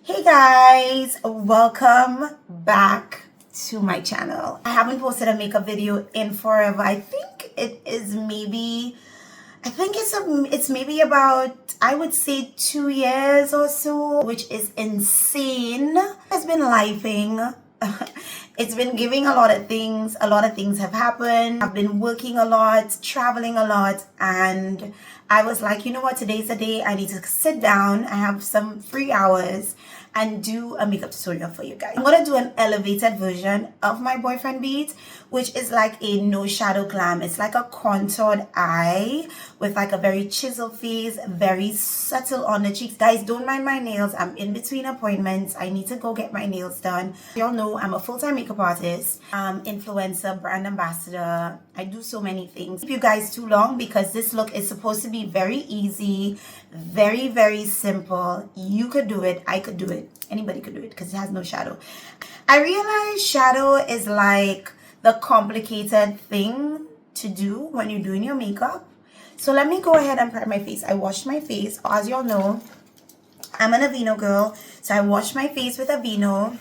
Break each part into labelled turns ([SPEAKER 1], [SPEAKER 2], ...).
[SPEAKER 1] Hey guys, welcome back to my channel. I haven't posted a makeup video in forever. I think it's maybe about, I would say, 2 years or so, which is insane. It's been lifing. It's been giving a lot of things. A lot of things have happened. I've been working a lot, traveling a lot, and I was like, you know what, today's the day I need to sit down. I have some free hours and do a makeup tutorial for you guys. I'm gonna do an elevated version of my boyfriend beads, which is like a no shadow glam. It's like a contoured eye with like a very chiseled face, very subtle on the cheeks. Guys, don't mind my nails. I'm in between appointments. I need to go get my nails done. Y'all know I'm a full-time makeup artist, influencer, brand ambassador. I do so many things. Keep you guys too long because this look is supposed to be very easy, very simple. You could do it. I could do it. Anybody could do it because it has no shadow. I realize shadow is like the complicated thing to do when you're doing your makeup. So let me go ahead and prep my face. I washed my face. As y'all know, I'm an Aveeno girl. So I washed my face with Aveeno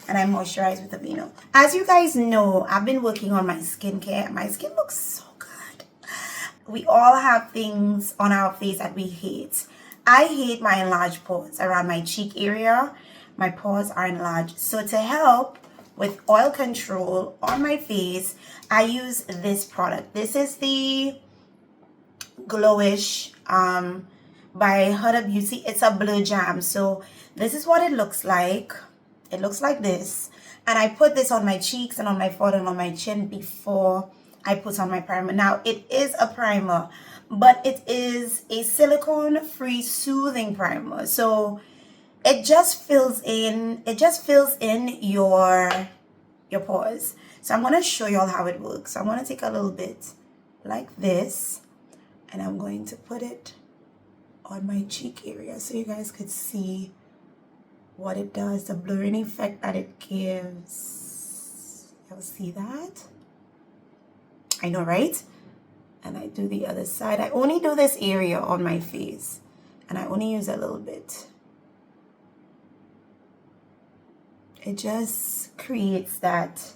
[SPEAKER 1] and I moisturize with Aveeno. As you guys know, I've been working on my skincare. My skin looks so good. We all have things on our face that we hate. I hate my enlarged pores around my cheek area. My pores are enlarged. So to help with oil control on my face, I use this product. This is the Glowish by Huda Beauty. It's a blue jam. So this is what it looks like. It looks like this. And I put this on my cheeks and on my forehead and on my chin before I put on my primer. Now, it is a primer, but it is a silicone-free soothing primer. So it just fills in your pores. So I'm going to show y'all how it works. So I'm going to take a little bit like this and I'm going to put it on my cheek area so you guys could see what it does, the blurring effect that it gives. Y'all see that? I know, right? And I do the other side. I only do this area on my face and I only use a little bit. It just creates that,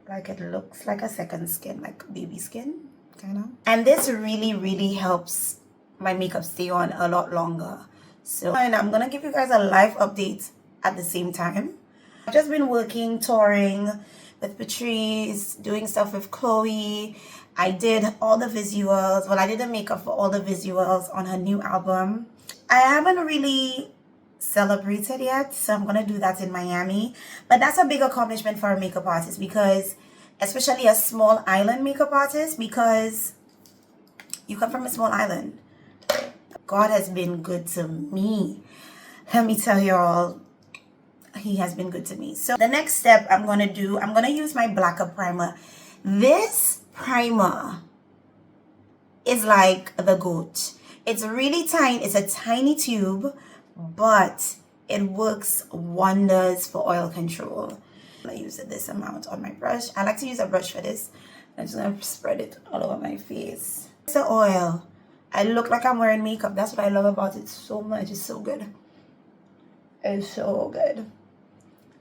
[SPEAKER 1] like it looks like a second skin, like baby skin, kind of. And this really helps my makeup stay on a lot longer. So, and I'm gonna give you guys a live update at the same time. I've just been working, touring with Patrice, doing stuff with Chloe. I did all the visuals. Well, I did the makeup for all the visuals on her new album. I haven't really celebrated yet, so I'm gonna do that in Miami. But that's a big accomplishment for a makeup artist, because especially a small island makeup artist, because you come from a small island. God has been good to me. Let me tell y'all, he has been good to me. So the next step I'm going to use my Blacker primer. This primer is like the GOAT. It's really tiny. It's a tiny tube, but it works wonders for oil control. I use this amount on my brush. I like to use a brush for this. I'm just going to spread it all over my face. It's the oil. I look like I'm wearing makeup. That's what I love about it so much. It's so good. It's so good.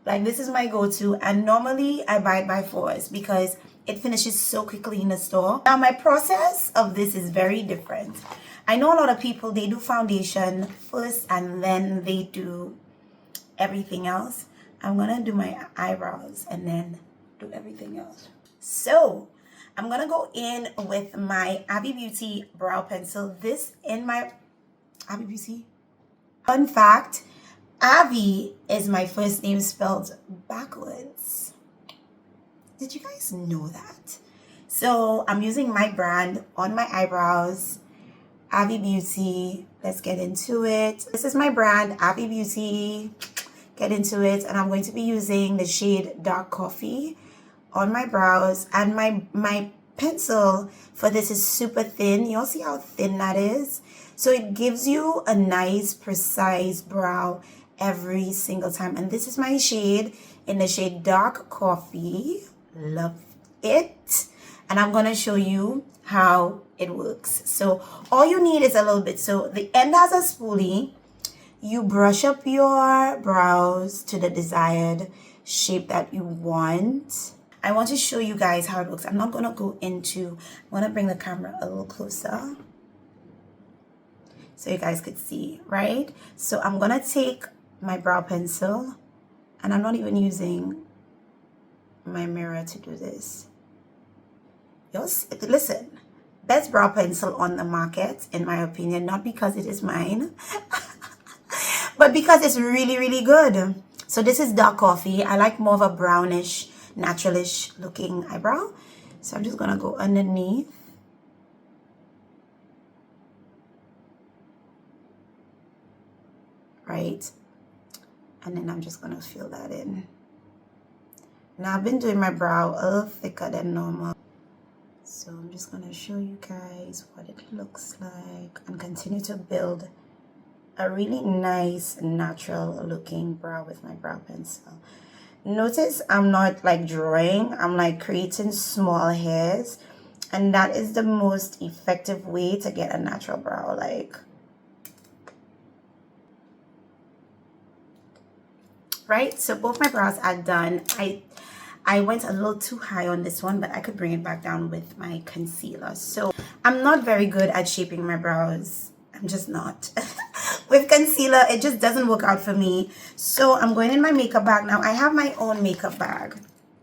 [SPEAKER 1] Like, this is my go-to. And normally I buy it by fours because it finishes so quickly in the store. Now, my process of this is very different. I know a lot of people, they do foundation first and then they do everything else. I'm going to do my eyebrows and then do everything else. So I'm going to go in with my Abby Beauty brow pencil. This in my Abby Beauty. Fun fact, Abby is my first name spelled backwards. Did you guys know that? So I'm using my brand on my eyebrows, Abby Beauty. Let's get into it. This is my brand, Abby Beauty. Get into it. And I'm going to be using the shade Dark Coffee on my brows, and my pencil for this is super thin. You'll see how thin that is. So it gives you a nice precise brow every single time. And this is my shade in the shade Dark Coffee. Love it. And I'm going to show you how it works. So all you need is a little bit. So the end has a spoolie. you brush up your brows to the desired shape that you want. I want to show you guys how it looks. I'm not going to go into, I'm going to bring the camera a little closer so you guys could see, right? So I'm going to take my brow pencil, and I'm not even using my mirror to do this. Yes, listen, best brow pencil on the market, in my opinion, not because it is mine, but because it's really, really good. So this is dark coffee. I like more of a brownish, naturalish looking eyebrow. So I'm just gonna go underneath. Right? And then I'm just gonna fill that in. Now I've been doing my brow a little thicker than normal. So I'm just gonna show you guys what it looks like and continue to build a really nice natural looking brow with my brow pencil. Notice I'm not like drawing, I'm like creating small hairs, and that is the most effective way to get a natural brow. Like, right? So both my brows are done. I went a little too high on this one, but I could bring it back down with my concealer. So I'm not very good at shaping my brows. I'm just not. With concealer, it just doesn't work out for me. So I'm going in my makeup bag now. I have my own makeup bag.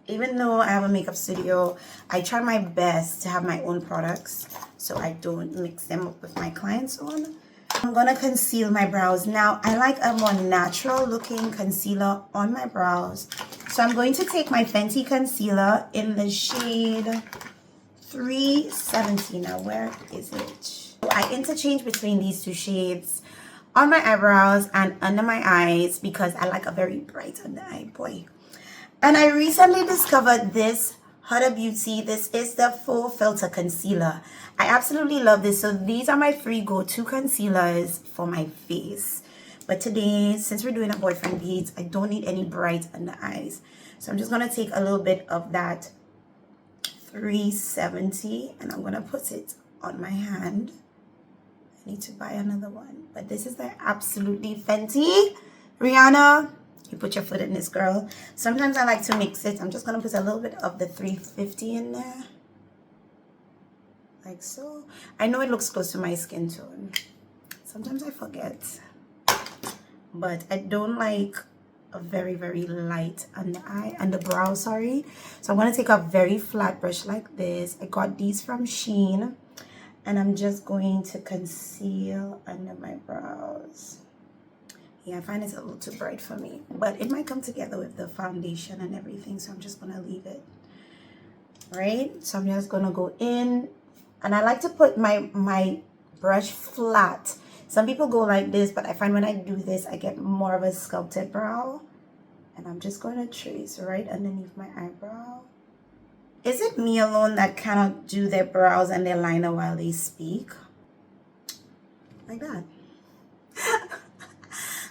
[SPEAKER 1] Even though I have a makeup studio, I try my best to have my own products so I don't mix them up with my clients' own. I'm gonna conceal my brows. Now, I like a more natural looking concealer on my brows. So I'm going to take my Fenty concealer in the shade 370. Now, where is it? I interchange between these two shades on my eyebrows and under my eyes because I like a very bright under eye boy. And I recently discovered this Huda Beauty. This is the Full Filter Concealer. I absolutely love this. So these are my 3 go-to concealers for my face. But today, since we're doing a boyfriend beads, I don't need any bright under eyes. So I'm just going to take a little bit of that 370 and I'm going to put it on my hand. I need to buy another one. But this is the absolutely Fenty. Rihanna, you put your foot in this, girl. Sometimes I like to mix it. I'm just going to put a little bit of the 350 in there. Like so. I know it looks close to my skin tone. Sometimes I forget. But I don't like a very, very light under eye, under brow, sorry. So I'm going to take a very flat brush like this. I got these from Shein. And I'm just going to conceal under my brows. Yeah, I find it's a little too bright for me. But it might come together with the foundation and everything. So I'm just going to leave it. Right? So I'm just going to go in. And I like to put my brush flat. Some people go like this. But I find when I do this, I get more of a sculpted brow. And I'm just going to trace right underneath my eyebrow. Is it me alone that cannot do their brows and their liner while they speak? Like that.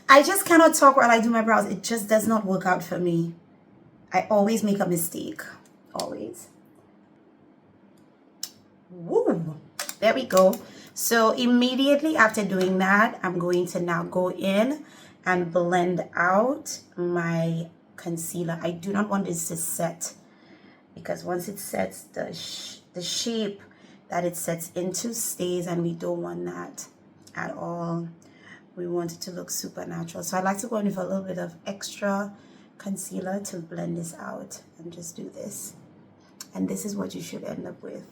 [SPEAKER 1] I just cannot talk while I do my brows. It just does not work out for me. I always make a mistake. Always. Woo! There we go. So immediately after doing that, I'm going to now go in and blend out my concealer. I do not want this to set, because once it sets, the shape that it sets into stays, and we don't want that at all. We want it to look super natural. So I like to go in with a little bit of extra concealer to blend this out and just do this. And this is what you should end up with.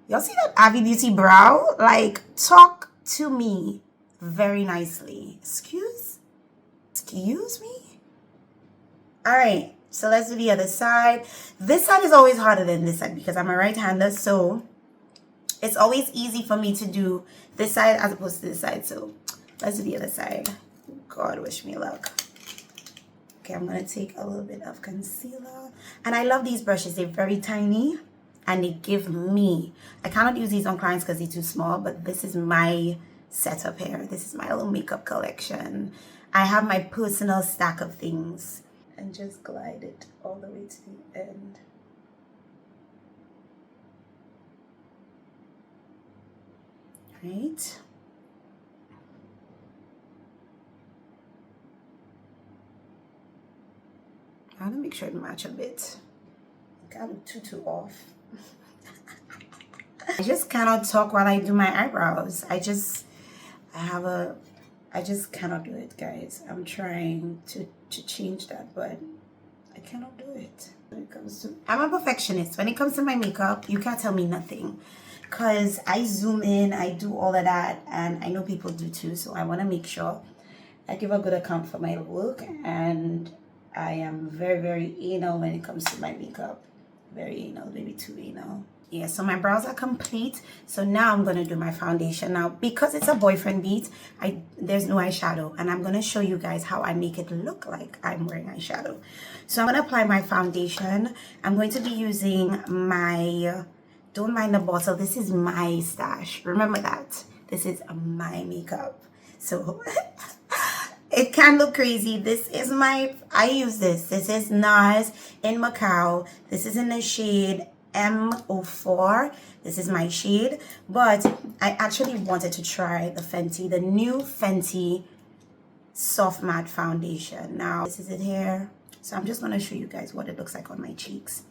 [SPEAKER 1] Y'all see that Abby Beauty brow? Like, talk to me very nicely. Excuse me? All right. So let's do the other side. This side is always harder than this side because I'm a right-hander, so it's always easy for me to do this side as opposed to this side. So let's do the other side. God, wish me luck. Okay, I'm going to take a little bit of concealer. And I love these brushes. They're very tiny and they give me, I cannot use these on clients because they're too small, but this is my setup here. This is my little makeup collection. I have my personal stack of things. And just glide it all the way to the end. Right? I want to make sure it match a bit. I can't look too off. I just cannot talk while I do my eyebrows. I just cannot do it, guys. I'm trying to change that, but I cannot do it. When it comes to, I'm a perfectionist. When it comes to my makeup, you can't tell me nothing. Because I zoom in, I do all of that, and I know people do too, so I want to make sure I give a good account for my look, and I am very, very anal when it comes to my makeup. Very anal, maybe too anal. Yeah, so my brows are complete. So now I'm going to do my foundation. Now, because it's a boyfriend beat, there's no eyeshadow. And I'm going to show you guys how I make it look like I'm wearing eyeshadow. So I'm going to apply my foundation. I'm going to be using my, don't mind the bottle, this is my stash. Remember that. This is my makeup. So it can look crazy. This is I use this. This is NARS in Macau. This is in the shade M04. This is my shade, but I actually wanted to try the new Fenty soft matte foundation. Now this is it here, so I'm just going to show you guys what it looks like on my cheeks.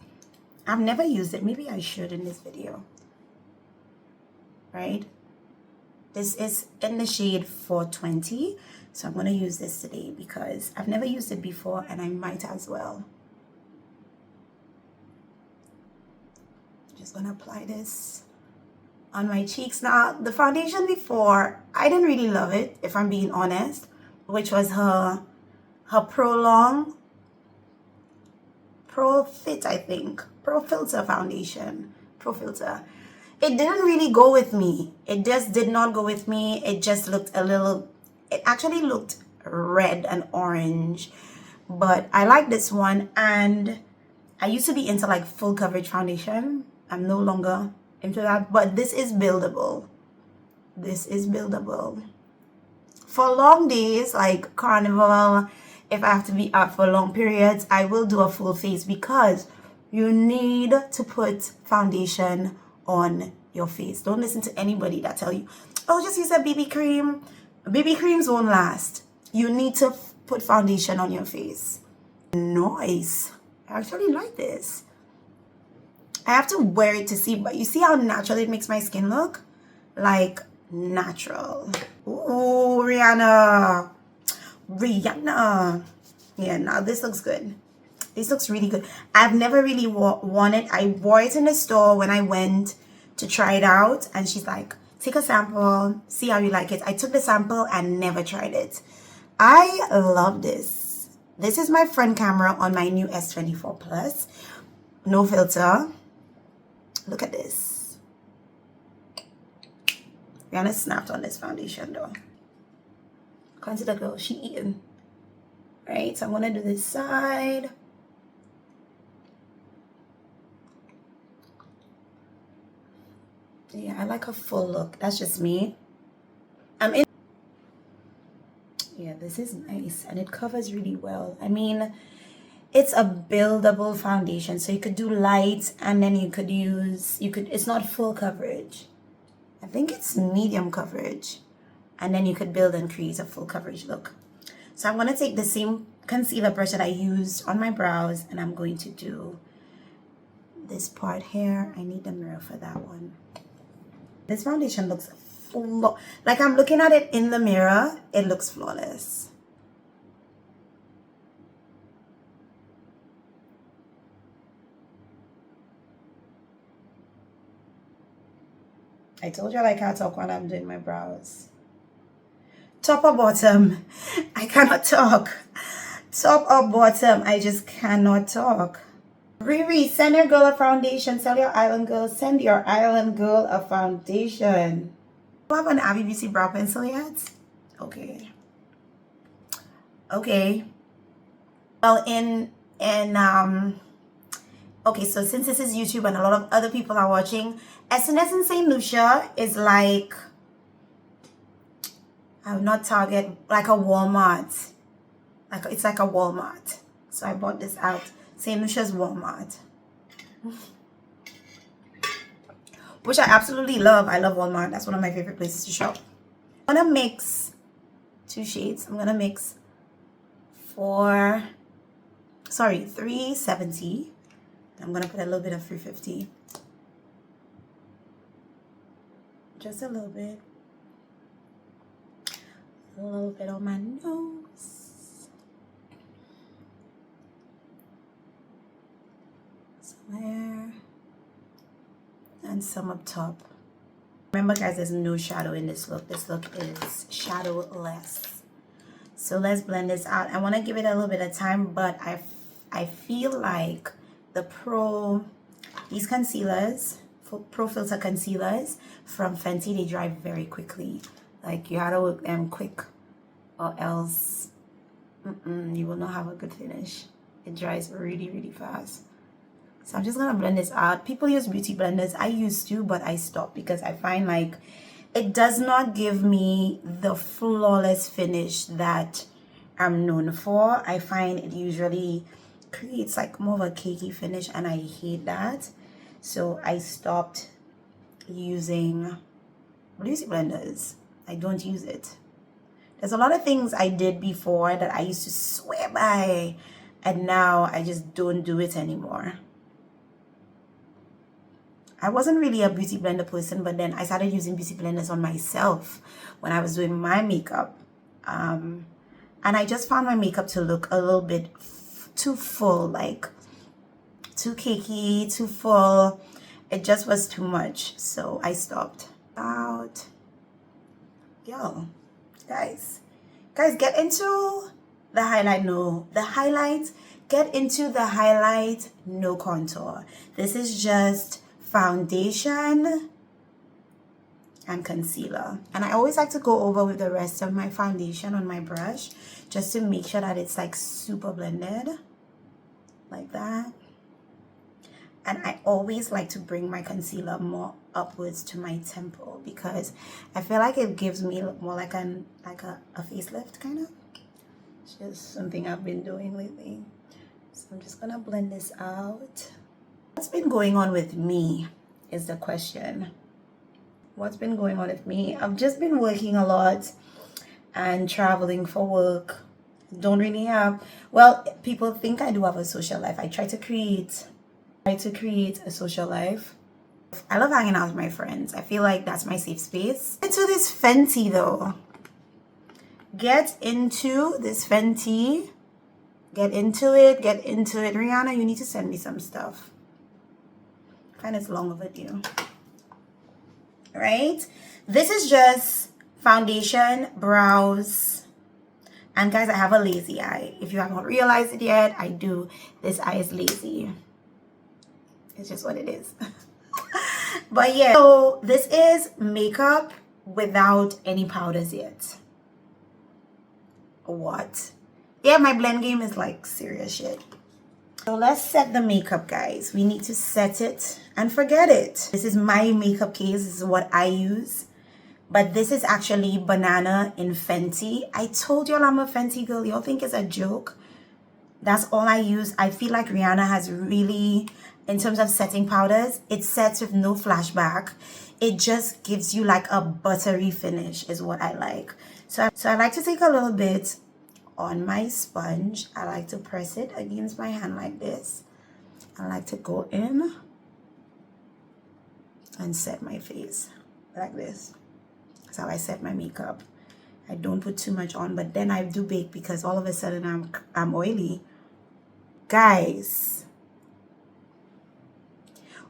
[SPEAKER 1] I've never used it. Maybe I should in this video, right? This is in the shade 420, so I'm going to use this today because I've never used it before and I might as well. Just gonna apply this on my cheeks. Now, the foundation before, I didn't really love it, if I'm being honest, which was her Pro Fit, I think. Pro Filter foundation. Pro Filter. It didn't really go with me. It just did not go with me. It just looked it actually looked red and orange. But I like this one, and I used to be into like full coverage foundation. I'm no longer into that, but this is buildable. This is buildable. For long days, like carnival, if I have to be out for long periods, I will do a full face because you need to put foundation on your face. Don't listen to anybody that tell you, oh, just use a BB cream. BB creams won't last. You need to put foundation on your face. Nice. I actually like this. I have to wear it to see, but you see how natural it makes my skin look? Like natural. Ooh, Rihanna. Yeah, now this looks good. This looks really good. I've never really worn it. I wore it in the store when I went to try it out, and she's like, take a sample, see how you like it. I took the sample and never tried it. I love this. This is my front camera on my new S24 Plus. No filter. Look at this. Rihanna snapped on this foundation though. Consider girl, she eating. Right, so I'm gonna do this side. Yeah, I like a full look. That's just me. Yeah, this is nice and it covers really well. I mean, it's a buildable foundation, so you could do light and then you could it's not full coverage. I think it's medium coverage, and then you could build and create a full coverage look. So I'm going to take the same concealer brush that I used on my brows, and I'm going to do this part here. I need the mirror for that one. This foundation looks like I'm looking at it in the mirror, it looks flawless. I told you I can't talk when I'm doing my brows. Top or bottom? I cannot talk. Top or bottom? I just cannot talk. Riri, send your girl a foundation. Send your island girl. Send your island girl a foundation. Do you have an Abby Beauty brow pencil yet? Okay. Okay. Well, okay, so since this is YouTube and a lot of other people are watching, SNS in St. Lucia is like, I'm not Target, like a Walmart. It's like a Walmart. So I bought this out. St. Lucia's Walmart. Which I absolutely love. I love Walmart. That's one of my favorite places to shop. I'm going to mix two shades. I'm going to mix 4. sorry, 370. I'm gonna put a little bit of 350. Just a little bit. A little bit on my nose. Somewhere. And some up top. Remember guys, there's no shadow in this look. This look is shadowless. So let's blend this out. I want to give it a little bit of time, but I feel like these concealers, Pro Filter concealers from Fenty, they dry very quickly. Like you have to work them quick, or else you will not have a good finish. It dries really, really fast. So I'm just gonna blend this out. People use beauty blenders. I used to, but I stopped because I find like it does not give me the flawless finish that I'm known for. I find it usually creates like more of a cakey finish, and I hate that. So I stopped using beauty blenders. I don't use it. There's a lot of things I did before that I used to swear by, and now I just don't do it anymore. I wasn't really a beauty blender person, but then I started using beauty blenders on myself when I was doing my makeup. And I just found my makeup to look a little bit too full, like too cakey, too full. It just was too much. So I stopped. Yo, guys, get into the highlight. Get into the highlight, no contour. This is just foundation and concealer, and I always like to go over with the rest of my foundation on my brush just to make sure that it's like super blended like that. And I always like to bring my concealer more upwards to my temple because I feel like it gives me more like a facelift kind of. It's just something I've been doing lately. So I'm just gonna blend this out. What's been going on with me is the question. What's been going on with me? I've just been working a lot and traveling for work. Don't really have, well, people think I do have a social life. I try to create a social life. I love hanging out with my friends. I feel like that's my safe space. Into this Fenty though. Get into this Fenty. Get into it. Rihanna, you need to send me some stuff. And it's long overdue. Right? This is just foundation, brows, and guys, I have a lazy eye. If you haven't realized it yet, I do. This eye is lazy. It's just what it is. But yeah, so this is makeup without any powders yet. What? Yeah, my blend game is like serious shit. So let's set the makeup, guys. We need to set it and forget it. This is my makeup case. This is what I use. But this is actually Banana in Fenty. I told y'all I'm a Fenty girl. Y'all think it's a joke? That's all I use. I feel like Rihanna has really, in terms of setting powders, it sets with no flashback. It just gives you like a buttery finish is what I like. So I like to take a little bit on my sponge. I like to press it against my hand like this. I like to go in and set my face like this. That's how I set my makeup. I don't put too much on, but then I do bake because all of a sudden I'm oily. Guys,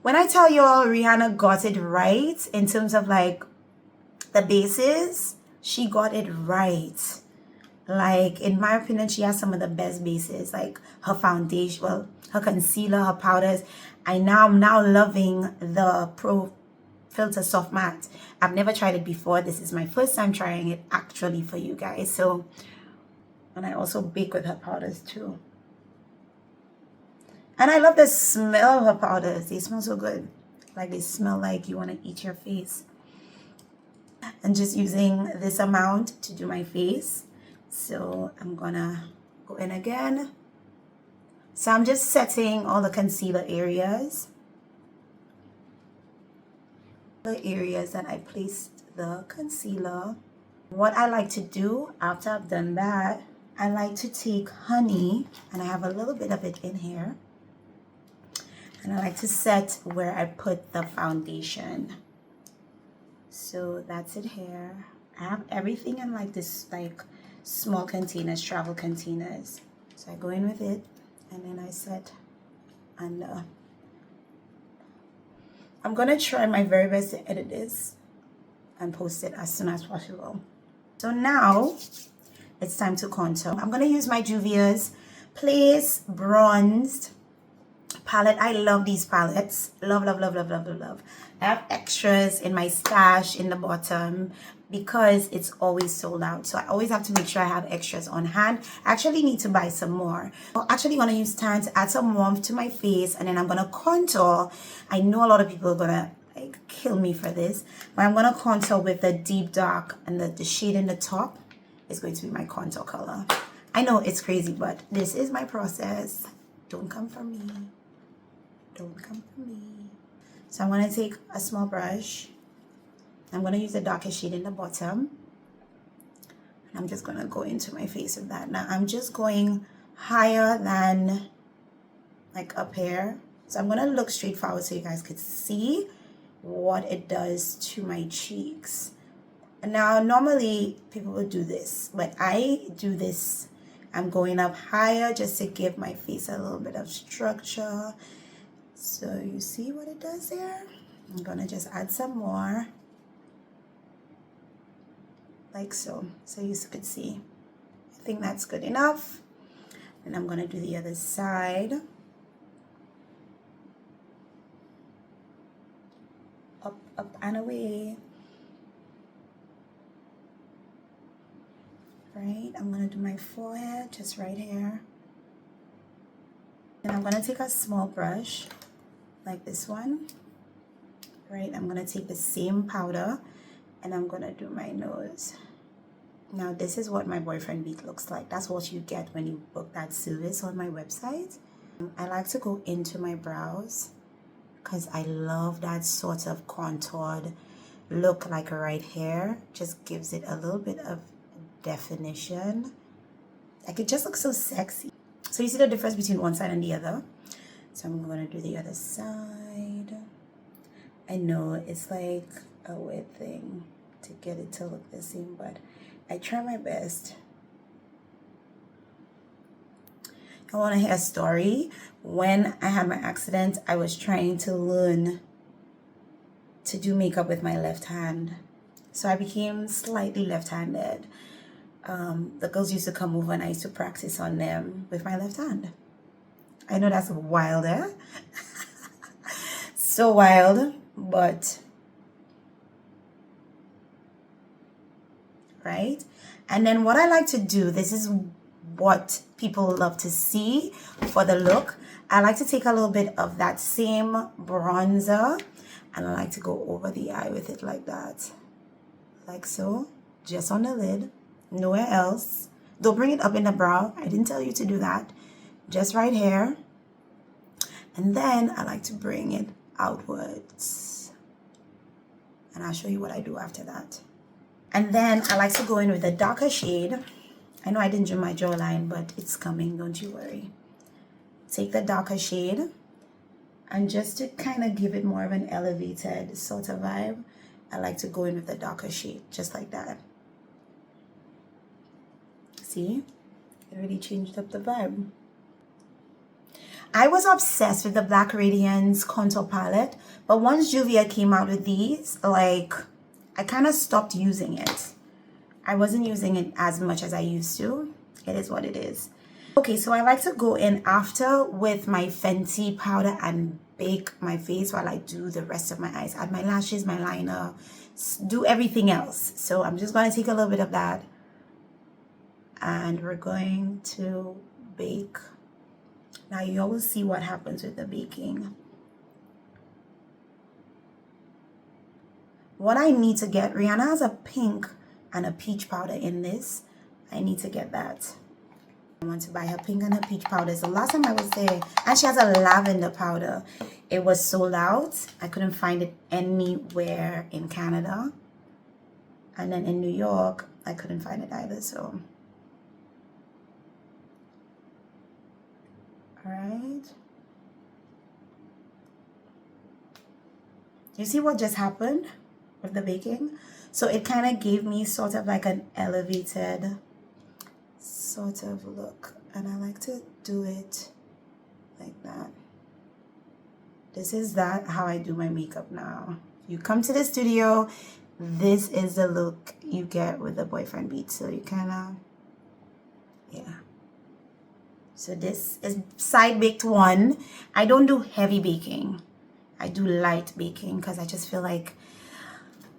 [SPEAKER 1] when I tell y'all Rihanna got it right in terms of like the bases, she got it right. Like, in my opinion, she has some of the best bases, like her foundation, well, her concealer, her powders. I'm now loving the Pro Filter Soft Matte. I've never tried it before. This is my first time trying it actually for you guys. So, and I also bake with her powders too. And I love the smell of her powders. They smell so good. Like, they smell like you want to eat your face. And just using this amount to do my face. So I'm gonna go in again. So I'm just setting all the concealer areas. The areas that I placed the concealer. What I like to do after I've done that, I like to take honey, and I have a little bit of it in here. And I like to set where I put the foundation. So that's it here. I have everything in like this like small containers, travel containers. So I go in with it, and then I set under. I'm gonna try my very best to edit this and post it as soon as possible. So now it's time to contour. I'm gonna use my Juvia's Place Bronzed palette. I love these palettes. Love, love, love, love, love, love, love. I have extras in my stash in the bottom because it's always sold out. So I always have to make sure I have extras on hand. I actually need to buy some more. I'm actually gonna use time to add some warmth to my face, and then I'm gonna contour. I know a lot of people are gonna like kill me for this, but I'm gonna contour with the deep dark, and the shade in the top is going to be my contour color. I know it's crazy, but this is my process. Don't come for me. Don't come for me. So I'm going to take a small brush. I'm going to use the darkest shade in the bottom. And I'm just going to go into my face with that. Now I'm just going higher than like up here. So I'm going to look straight forward so you guys could see what it does to my cheeks. And now normally people would do this, but I do this. I'm going up higher just to give my face a little bit of structure. So you see what it does there? I'm gonna just add some more, like so you could see. I think that's good enough. And I'm gonna do the other side. Up, up and away. Right, I'm gonna do my forehead just right here. And I'm gonna take a small brush like this one. Right, I'm gonna take the same powder and I'm gonna do my nose. Now this is what my boyfriend beat looks like. That's what you get when you book that service on my website. I like to go into my brows because I love that sort of contoured look like right here. Just gives it a little bit of definition. Like it just looks so sexy. So you see the difference between one side and the other. So I'm gonna do the other side. I know it's like a weird thing to get it to look the same, but I try my best. I want to hear a story. When I had my accident, I was trying to learn to do makeup with my left hand. So I became slightly left-handed. The girls used to come over and I used to practice on them with my left hand. I know that's wild, eh? So wild, but right? And then what I like to do, this is what people love to see for the look. I like to take a little bit of that same bronzer and I like to go over the eye with it like that. Like so, just on the lid, nowhere else. Don't bring it up in the brow. I didn't tell you to do that. Just right here. And then I like to bring it outwards. And I'll show you what I do after that. And then I like to go in with a darker shade. I know I didn't do my jawline, but it's coming, don't you worry. Take the darker shade. And just to kind of give it more of an elevated sort of vibe, I like to go in with the darker shade, just like that. See? It really changed up the vibe. I was obsessed with the Black Radiance contour palette, but once Juvia came out with these, like, I kind of stopped using it. I wasn't using it as much as I used to. It is what it is. Okay, so I like to go in after with my Fenty powder and bake my face while I do the rest of my eyes. Add my lashes, my liner, do everything else. So I'm just going to take a little bit of that. And we're going to bake. Now you always see what happens with the baking. What I need to get, Rihanna has a pink and a peach powder in this. I need to get that. I want to buy her pink and her peach powders. The last time I was there, and she has a lavender powder. It was sold out. I couldn't find it anywhere in Canada. And then in New York, I couldn't find it either, so Alright. You see what just happened with the baking? So it kind of gave me sort of like an elevated sort of look. And I like to do it like that. This is how I do my makeup now. You come to the studio, this is the look you get with the boyfriend beat. So you kind of, yeah. So this is side baked one. I don't do heavy baking. I do light baking because I just feel like,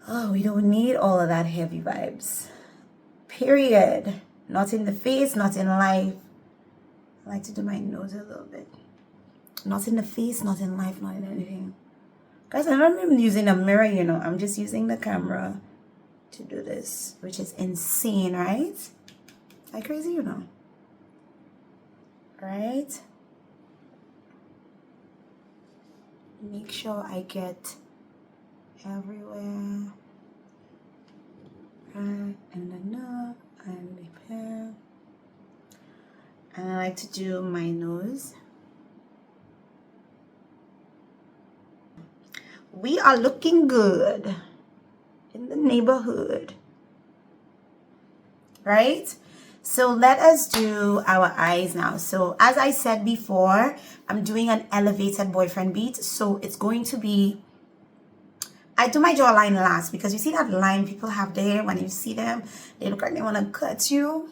[SPEAKER 1] oh, we don't need all of that heavy vibes. Period. Not in the face, not in life. I like to do my nose a little bit. Not in the face, not in life, not in anything. Guys, I'm not even using a mirror, you know. I'm just using the camera to do this, which is insane, right? Like crazy, you know. Right? Make sure I get everywhere. Right, and the nose, and lip hair. And I like to do my nose. We are looking good in the neighborhood, right? So let us do our eyes now. So as I said before, I'm doing an elevated boyfriend beat. So it's going to be, I do my jawline last because you see that line people have there. When you see them, they look like they want to cut you.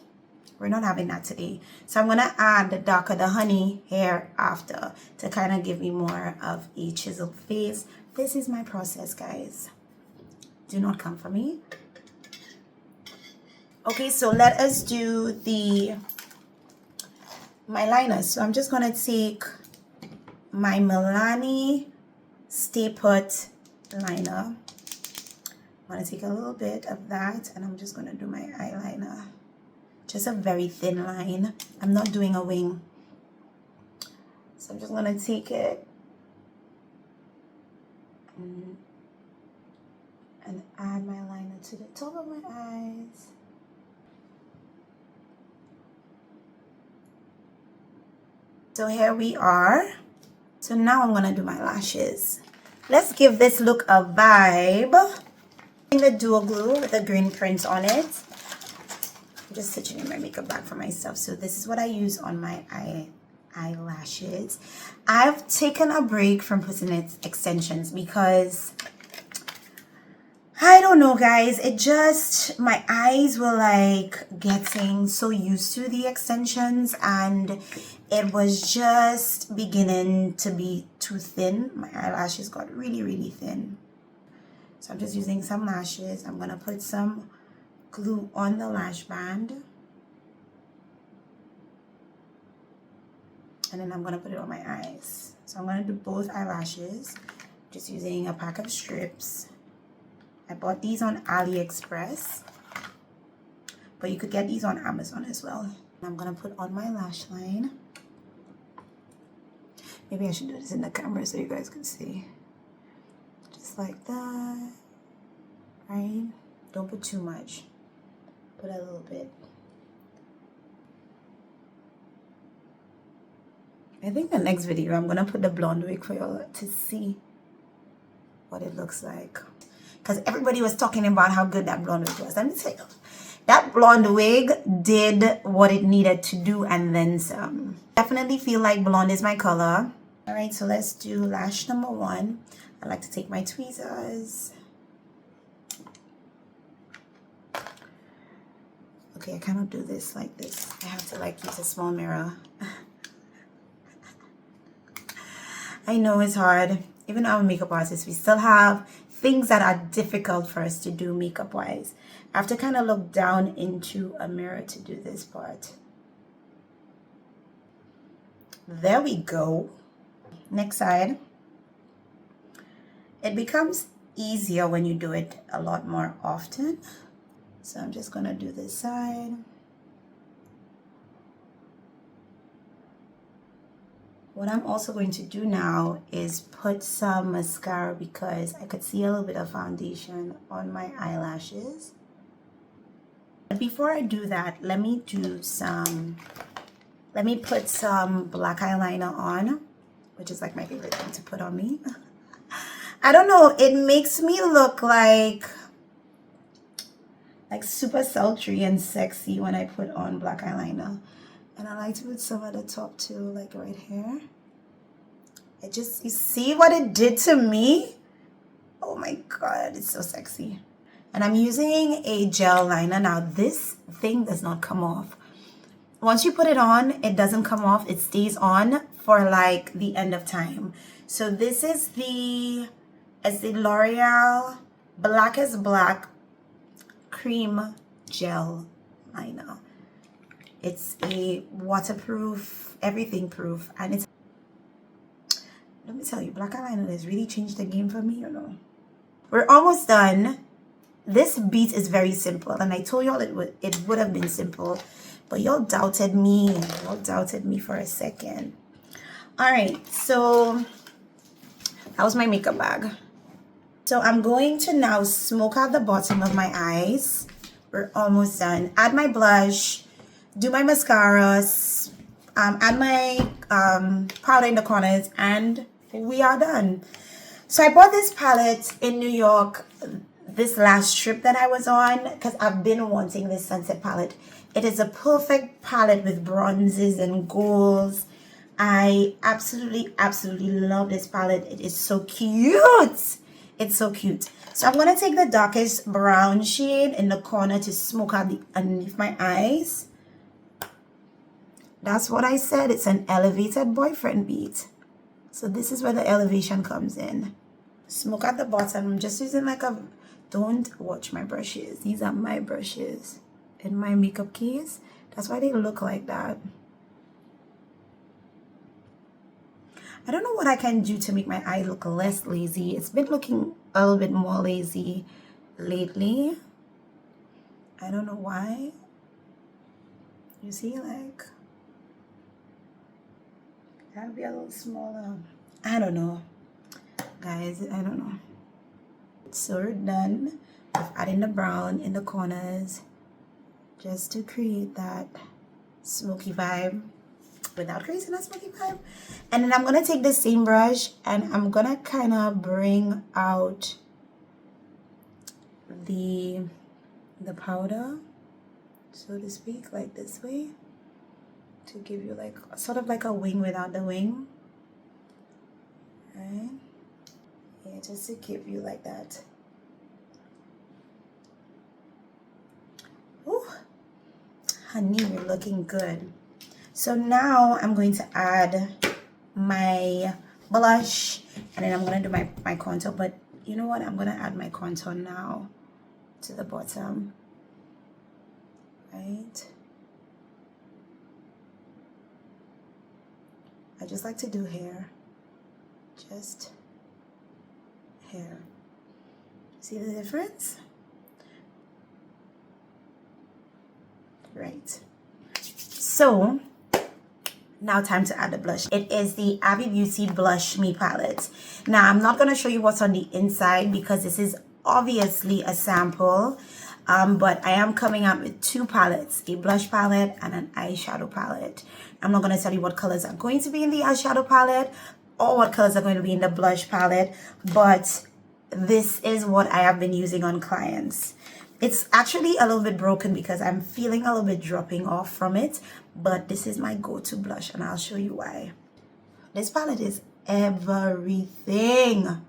[SPEAKER 1] We're not having that today. So I'm going to add the darker, the honey hair after to kind of give me more of a chiseled face. This is my process, guys. Do not come for me. Okay, so let us do my liner. So I'm just going to take my Milani Stay Put liner. I'm going to take a little bit of that and I'm just going to do my eyeliner. Just a very thin line. I'm not doing a wing. So I'm just going to take it and add my liner to the top of my eyes. So here we are. So now I'm going to do my lashes. Let's give this look a vibe. I'm using the dual glue with the green print on it. I'm just stitching in my makeup bag for myself. So this is what I use on my eyelashes. I've taken a break from putting extensions because I don't know, guys. It just, my eyes were like getting so used to the extensions and it was just beginning to be too thin. My eyelashes got really, really thin. So I'm just using some lashes. I'm going to put some glue on the lash band. And then I'm going to put it on my eyes. So I'm going to do both eyelashes. Just using a pack of strips. I bought these on AliExpress. But you could get these on Amazon as well. I'm going to put on my lash line. Maybe I should do this in the camera so you guys can see. Just like that. Right? Don't put too much. Put a little bit. I think the next video I'm going to put the blonde wig for y'all to see what it looks like. Because everybody was talking about how good that blonde wig was. Let me tell you. That blonde wig did what it needed to do and then some. Definitely feel like blonde is my color. Alright, so let's do lash number 1. I like to take my tweezers. Okay, I cannot do this like this. I have to like use a small mirror. I know it's hard. Even though I'm a makeup artist, we still have things that are difficult for us to do makeup wise. I have to kind of look down into a mirror to do this part. There we go. Next side. It becomes easier when you do it a lot more often. So I'm just going to do this side. What I'm also going to do now is put some mascara because I could see a little bit of foundation on my eyelashes. But before I do that, let me Let me put some black eyeliner on, which is like my favorite thing to put on me. I don't know, it makes me look like super sultry and sexy when I put on black eyeliner. And I like to put some at the top too, like right here. It just, you see what it did to me? Oh my god, it's so sexy. And I'm using a gel liner. Now this thing does not come off. Once you put it on, it doesn't come off. It stays on for like the end of time. So this is the L'Oreal Black is Black Cream Gel Liner. It's a waterproof, everything proof, and it's, let me tell you, black eyeliner has really changed the game for me, you know. We're almost done. This beat is very simple, and I told y'all it would have been simple, but y'all doubted me. Y'all doubted me for a second. All right, so that was my makeup bag. So I'm going to now smoke out the bottom of my eyes. We're almost done. Add my blush, do my mascara, add my powder in the corners, and we are done. So I bought this palette in New York this last trip that I was on because I've been wanting this sunset palette. It is a perfect palette with bronzes and golds. I absolutely love this palette. It is so cute. It's so cute. So I'm going to take the darkest brown shade in the corner to smoke out the underneath my eyes. That's what I said. It's an elevated boyfriend beat. So this is where the elevation comes in. Smoke at the bottom. I'm just using like a, don't watch my brushes. These are my brushes in my makeup case. That's why they look like that. I don't know what I can do to make my eye look less lazy. It's been looking a little bit more lazy lately. I don't know why. You see, like, gotta be a little smaller. I don't know, guys. I don't know. So we're done with adding the brown in the corners just to create that smoky vibe without creating a smoky vibe. And then I'm gonna take the same brush and I'm gonna kind of bring out the powder, so to speak, like this way, to give you like sort of like a wing without the wing, right? Yeah, just to give you like that. Ooh, honey, you're looking good. So now I'm going to add my blush and then I'm going to do my contour. But you know what? I'm going to add my contour now to the bottom. Right? I just like to do hair. Just hair. See the difference? Right. So now time to add the blush. It is the Abby Beauty Blush Me palette. Now I'm not going to show you what's on the inside because this is obviously a sample, but I am coming out with two palettes, a blush palette and an eyeshadow palette. I'm not going to tell you what colors are going to be in the eyeshadow palette or what colors are going to be in the blush palette, but this is what I have been using on clients. It's actually a little bit broken because I'm feeling a little bit dropping off from it, but this is my go-to blush and I'll show you why. This palette is everything,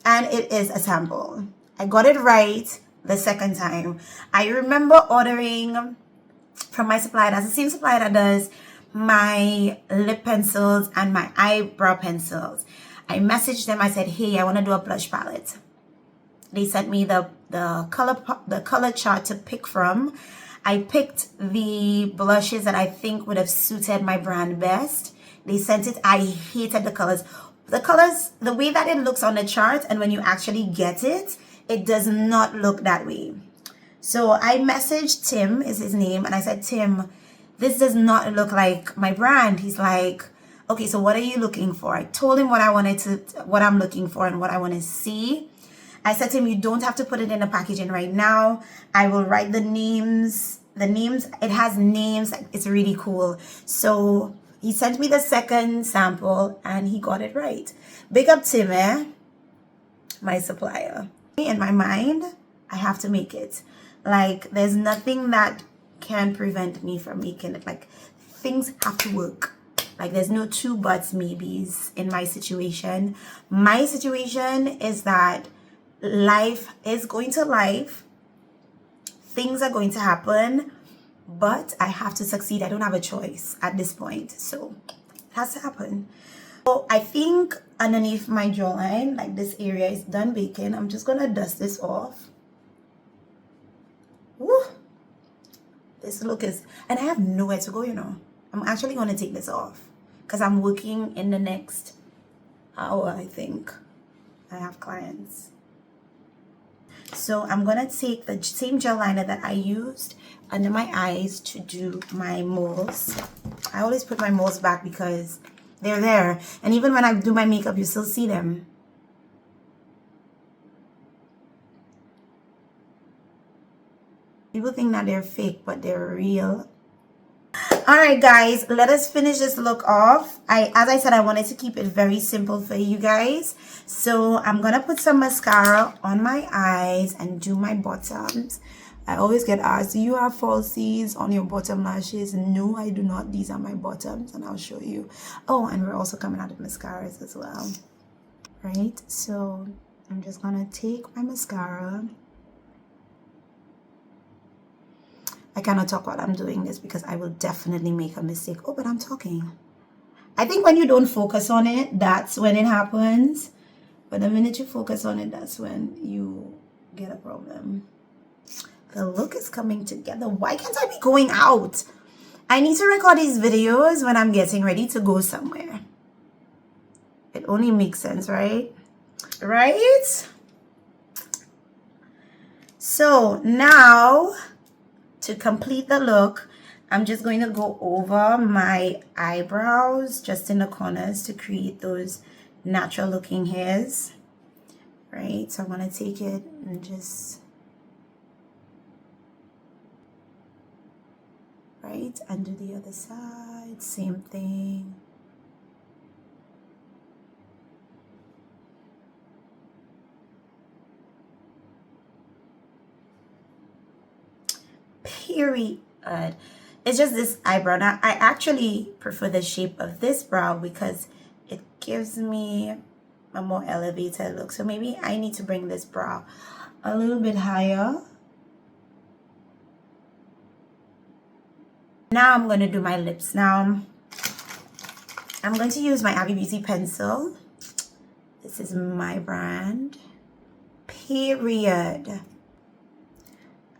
[SPEAKER 1] and it is a sample. I got it right the second time. I remember ordering from my supplier. That's the same supplier that does my lip pencils and my eyebrow pencils. I messaged them. I said, hey, I want to do a blush palette. They sent me the color chart to pick from. I picked the blushes that I think would have suited my brand best. They sent it. I hated the colors. The colors, the way that it looks on the chart and when you actually get it, it does not look that way. So I messaged Tim, is his name, and I said, Tim, this does not look like my brand. He's like, okay, so what are you looking for? I told him what I'm looking for and what I want to see. I said to him, you don't have to put it in the packaging right now. I will write the names the names, it has names, like it's really cool. So he sent me the second sample and he got it right. Big up Timmy, my supplier. In my mind, I have to make it. Like, there's nothing that can prevent me from making it. Like, things have to work. Like, there's no two buts maybes in my situation. My situation is that life is going to life. Things are going to happen, but I have to succeed. I don't have a choice at this point. So it has to happen. So I think underneath my jawline, like this area is done baking. I'm just going to dust this off. Woo! This look is, and I have nowhere to go, you know. I'm actually going to take this off because I'm working in the next hour, I think. I have clients. So I'm going to take the same gel liner that I used under my eyes to do my moles. I always put my moles back because they're there. And even when I do my makeup, you still see them. People think that they're fake, but they're real. Alright guys, let us finish this look off. As I said, I wanted to keep it very simple for you guys. So I'm going to put some mascara on my eyes and do my bottoms. I always get asked, do you have falsies on your bottom lashes? No, I do not. These are my bottoms and I'll show you. Oh, and we're also coming out of mascaras as well. Right, so I'm just going to take my mascara. I cannot talk while I'm doing this because I will definitely make a mistake. Oh, but I'm talking. I think when you don't focus on it, that's when it happens. But the minute you focus on it, that's when you get a problem. The look is coming together. Why can't I be going out? I need to record these videos when I'm getting ready to go somewhere. It only makes sense, right? Right? So now, to complete the look, I'm just going to go over my eyebrows just in the corners to create those natural looking hairs. Right, so I'm going to take it and just, right, and do the other side, same thing. Period. It's just this eyebrow. Now, I actually prefer the shape of this brow because it gives me a more elevated look. So maybe I need to bring this brow a little bit higher. Now I'm going to do my lips. Now, I'm going to use my Abby Beauty pencil. This is my brand. Period.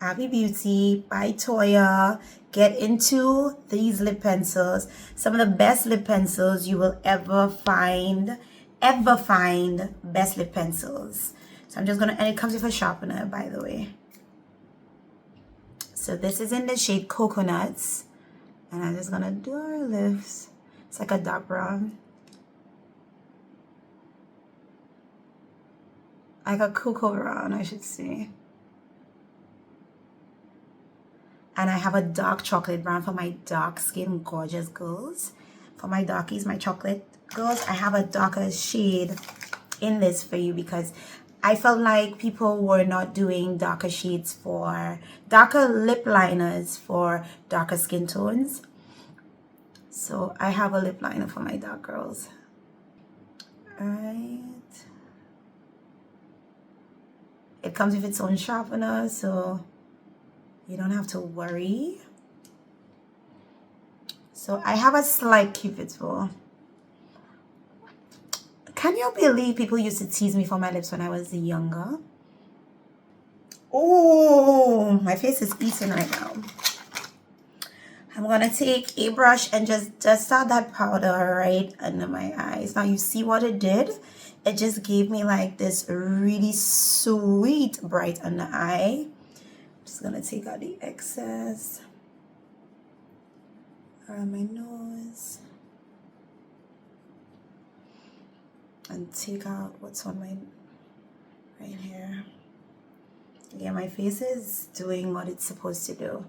[SPEAKER 1] Abby Beauty by Toya. Get into these lip pencils. Some of the best lip pencils you will ever find. Best lip pencils. So I'm just gonna, and it comes with a sharpener, by the way. So this is in the shade Coconuts. And I'm just gonna do our lips. It's like a dark brown. Like a cocoa brown, I should say. And I have a dark chocolate brown for my dark skin gorgeous girls. For my darkies, my chocolate girls, I have a darker shade in this for you because I felt like people were not doing darker shades for darker lip liners for darker skin tones. So I have a lip liner for my dark girls. Alright. It comes with its own sharpener, so you don't have to worry. So I have a slight Cupid's bow. Can you believe people used to tease me for my lips when I was younger? Oh, my face is eating right now. I'm gonna take a brush and just dust out that powder right under my eyes. Now you see what it did? It just gave me like this really sweet bright under eye. Just gonna take out the excess around my nose and take out what's on my right here. Yeah, my face is doing what it's supposed to do.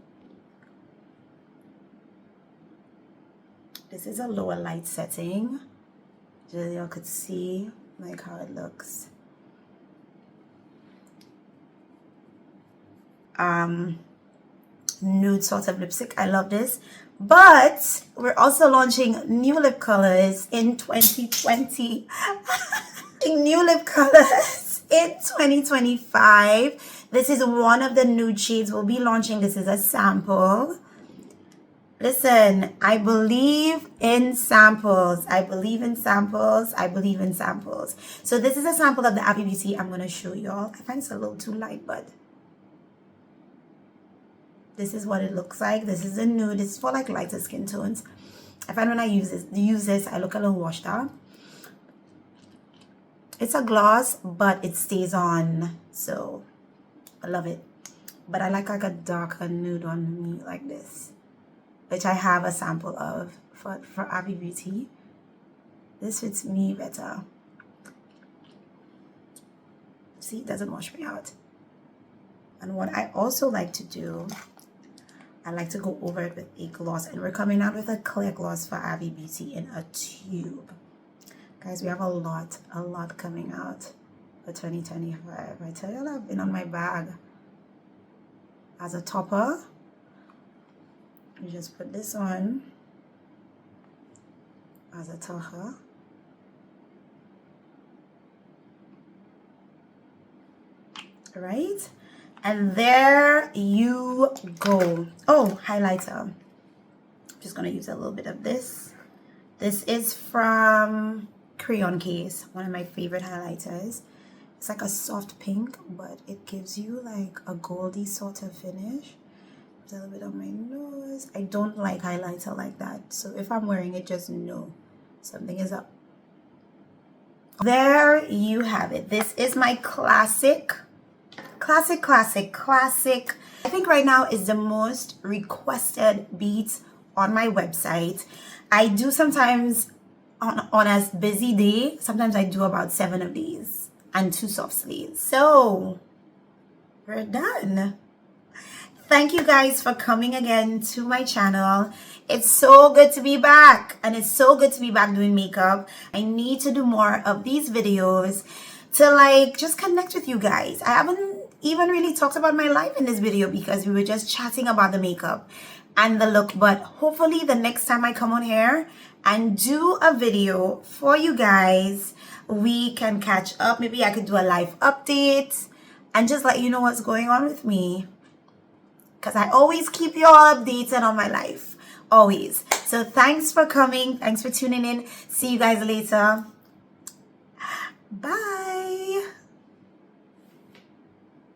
[SPEAKER 1] This is a lower light setting. Just y'all could see like how it looks. Nude sort of lipstick. I love this. But we're also launching new lip colors in 2020. New lip colors in 2025. This is one of the nude shades we'll be launching. This is a sample. Listen, I believe in samples. I believe in samples. I believe in samples. So this is a sample of the Abby Beauty I'm going to show y'all. I find it's a little too light, but this is what it looks like. This is a nude. It's for like lighter skin tones. I find when I use this, I look a little washed out. It's a gloss, but it stays on. So I love it. But I like a darker nude on me like this, which I have a sample of for Abby Beauty. This fits me better. See, it doesn't wash me out. And what I also like to do, I like to go over it with a gloss. And we're coming out with a clear gloss for Abby Beauty in a tube. Guys, we have a lot coming out for 2025. I tell you, I've been on my bag. As a topper, you just put this on as a topper. Right? And there you go. Oh, highlighter. I'm just going to use a little bit of this. This is from Crayon Case, one of my favorite highlighters. It's like a soft pink, but it gives you like a goldy sort of finish. A little bit on my nose. I don't like highlighter like that, so if I'm wearing it, just know something is up. There you have it. This is my classic. I think right now is the most requested beat on my website. I do sometimes on a busy day, sometimes I do about 7 of these and 2 soft sleeves. So we're done. Thank you guys for coming again to my channel. It's so good to be back, and it's so good to be back doing makeup. I need to do more of these videos to like just connect with you guys. I haven't even really talked about my life in this video because we were just chatting about the makeup and the look. But hopefully the next time I come on here and do a video for you guys, we can catch up. Maybe I could do a live update and just let you know what's going on with me, because I always keep you all updated on my life, always. So thanks for coming. Thanks for tuning in. See you guys later.